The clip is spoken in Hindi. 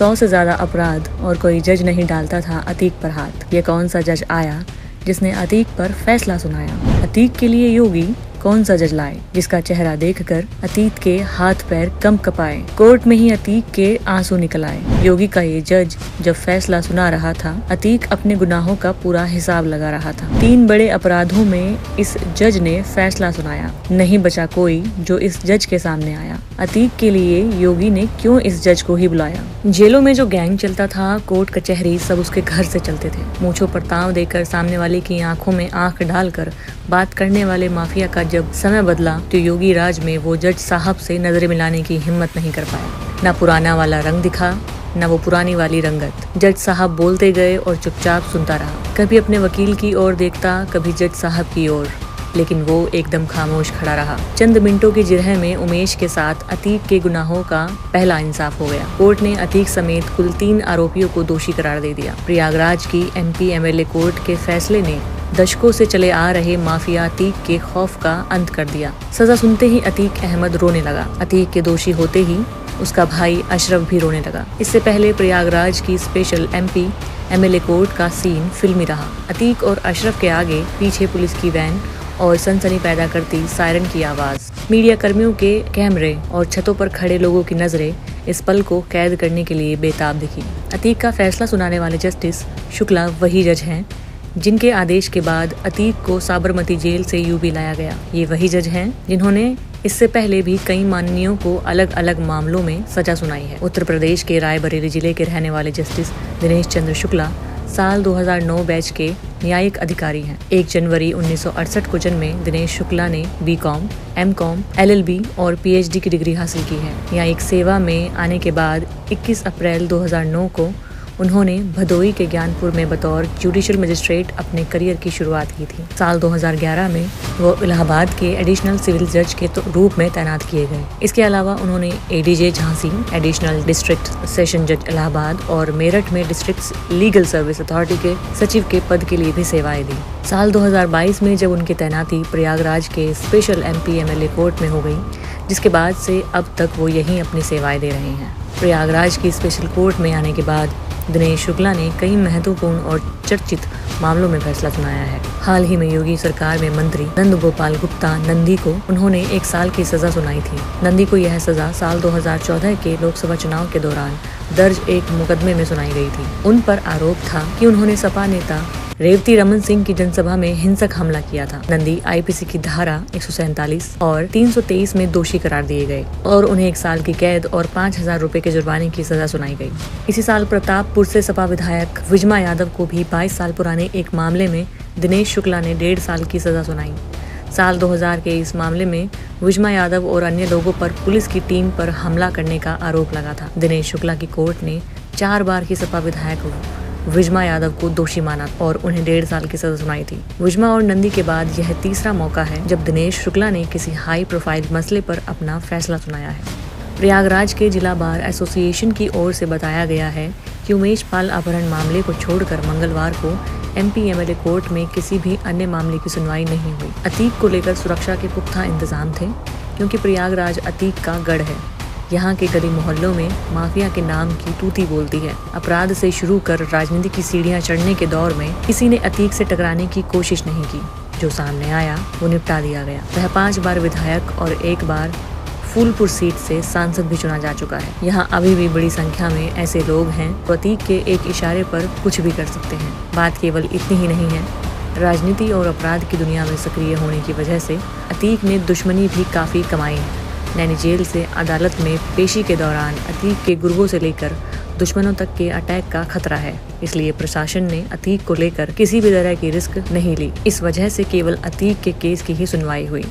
100 से ज्यादा अपराध और कोई जज नहीं डालता था अतीक पर हाथ। ये कौन सा जज आया जिसने अतीक पर फैसला सुनाया? अतीक के लिए योगी कौन सा जज लाए जिसका चेहरा देखकर अतीक के हाथ पैर कंप कपाए? कोर्ट में ही अतीक के आंसू निकल आए। योगी का ये जज जब फैसला सुना रहा था, अतीक अपने गुनाहों का पूरा हिसाब लगा रहा था। 3 बड़े अपराधों में इस जज ने फैसला सुनाया। नहीं बचा कोई जो इस जज के सामने आया। अतीक के लिए योगी ने क्यों इस जज को ही बुलाया? जेलों में जो गैंग चलता था, कोर्ट कचहरी सब उसके घर से चलते थे। मूंछों पर ताव देकर सामने वाले की आंखों में आंख डालकर बात करने वाले माफिया का जब समय बदला तो योगी राज में वो जज साहब से नजरें मिलाने की हिम्मत नहीं कर पाया। न पुराना वाला रंग दिखा, न वो पुरानी वाली रंगत। जज साहब बोलते गए और चुपचाप सुनता रहा। कभी अपने वकील की ओर देखता, कभी जज साहब की ओर, लेकिन वो एकदम खामोश खड़ा रहा। चंद मिनटों की जिरह में उमेश के साथ अतीक के गुनाहों का पहला इंसाफ हो गया। कोर्ट ने अतीक समेत कुल 3 आरोपियों को दोषी करार दे दिया। प्रयागराज की MP MLA कोर्ट के फैसले ने दशकों से चले आ रहे माफिया अतीक के खौफ का अंत कर दिया। सजा सुनते ही अतीक अहमद रोने लगा। अतीक के दोषी होते ही उसका भाई अशरफ भी रोने लगा। इससे पहले प्रयागराज की स्पेशल MP MLA कोर्ट का सीन फिल्मी रहा। अतीक और अशरफ के आगे पीछे पुलिस की वैन और सनसनी पैदा करती सायरन की आवाज, मीडिया कर्मियों के कैमरे और छतों पर खड़े लोगों की नजरें इस पल को कैद करने के लिए बेताब दिखी। अतीक का फैसला सुनाने वाले जस्टिस शुक्ला वही जज हैं जिनके आदेश के बाद अतीक को साबरमती जेल से UP लाया गया। ये वही जज हैं जिन्होंने इससे पहले भी कई माननीयों को अलग अलग मामलों में सजा सुनाई है। उत्तर प्रदेश के रायबरेली जिले के रहने वाले जस्टिस दिनेश चंद्र शुक्ला साल 2009 बैच के न्यायिक अधिकारी हैं। 1 जनवरी 1968 को जन्मे दिनेश शुक्ला ने BCom, MCom, LLB और PhD की डिग्री हासिल की है। न्यायिक सेवा में आने के बाद 21 अप्रैल 2009 को उन्होंने भदोई के ज्ञानपुर में बतौर जुडिशियल मजिस्ट्रेट अपने करियर की शुरुआत की थी। साल 2011 में वो इलाहाबाद के एडिशनल सिविल जज के रूप में तैनात किए गए। इसके अलावा उन्होंने ADJ Jhansi, additional district session जज इलाहाबाद और मेरठ में डिस्ट्रिक्ट लीगल सर्विस अथॉरिटी के सचिव के पद के लिए भी सेवाएं दी। साल 2022 में जब उनकी तैनाती प्रयागराज के स्पेशल MP MLA कोर्ट में हो गई, जिसके बाद से अब तक वो यहीं अपनी सेवाएं दे रहे हैं। प्रयागराज की स्पेशल कोर्ट में आने के बाद दिनेश शुक्ला ने कई महत्वपूर्ण और चर्चित मामलों में फैसला सुनाया है। हाल ही में योगी सरकार में मंत्री नंद गोपाल गुप्ता नंदी को उन्होंने 1 साल की सजा सुनाई थी। नंदी को यह सजा साल 2014 के लोकसभा चुनाव के दौरान दर्ज एक मुकदमे में सुनाई गई थी। उन पर आरोप था कि उन्होंने सपा नेता रेवती रमन सिंह की जनसभा में हिंसक हमला किया था। नंदी IPC की धारा 147 और 323 में दोषी करार दिए गए और उन्हें 1 साल की कैद और 5,000 रुपए के जुर्माने की सजा सुनाई गई। इसी साल प्रतापपुर से सपा विधायक विजमा यादव को भी 22 साल पुराने एक मामले में दिनेश शुक्ला ने 1.5 साल की सजा सुनाई। साल 2000 के इस मामले में विजमा यादव और अन्य लोगों पर पुलिस की टीम पर हमला करने का आरोप लगा था। दिनेश शुक्ला की कोर्ट ने 4 बार की सपा विधायक विजमा यादव को दोषी माना और उन्हें 1.5 साल की सजा सुनाई थी। विजमा और नंदी के बाद यह तीसरा मौका है जब दिनेश शुक्ला ने किसी हाई प्रोफाइल मसले पर अपना फैसला सुनाया है। प्रयागराज के जिला बार एसोसिएशन की ओर से बताया गया है कि उमेश पाल अपहरण मामले को छोड़कर मंगलवार को MP MLA कोर्ट में किसी भी अन्य मामले की सुनवाई नहीं हुई। अतीक को लेकर सुरक्षा के पुख्ता इंतजाम थे क्योंकि प्रयागराज अतीक का गढ़ है। यहाँ के गली मोहल्लों में माफिया के नाम की तूती बोलती है। अपराध से शुरू कर राजनीति की सीढ़ियाँ चढ़ने के दौर में किसी ने अतीक से टकराने की कोशिश नहीं की। जो सामने आया वो निपटा दिया गया। वह 5 बार विधायक और 1 बार फूलपुर सीट से सांसद भी चुना जा चुका है। यहाँ अभी भी बड़ी संख्या में ऐसे लोग हैं जो अतीक के एक इशारे पर कुछ भी कर सकते हैं। बात केवल इतनी ही नहीं है, राजनीति और अपराध की दुनिया में सक्रिय होने की वजह से अतीक ने दुश्मनी भी काफी कमाई है। नैनी जेल से अदालत में पेशी के दौरान अतीक के गुर्गों से लेकर दुश्मनों तक के अटैक का खतरा है। इसलिए प्रशासन ने अतीक को लेकर किसी भी तरह की रिस्क नहीं ली। इस वजह से केवल अतीक के केस की ही सुनवाई हुई।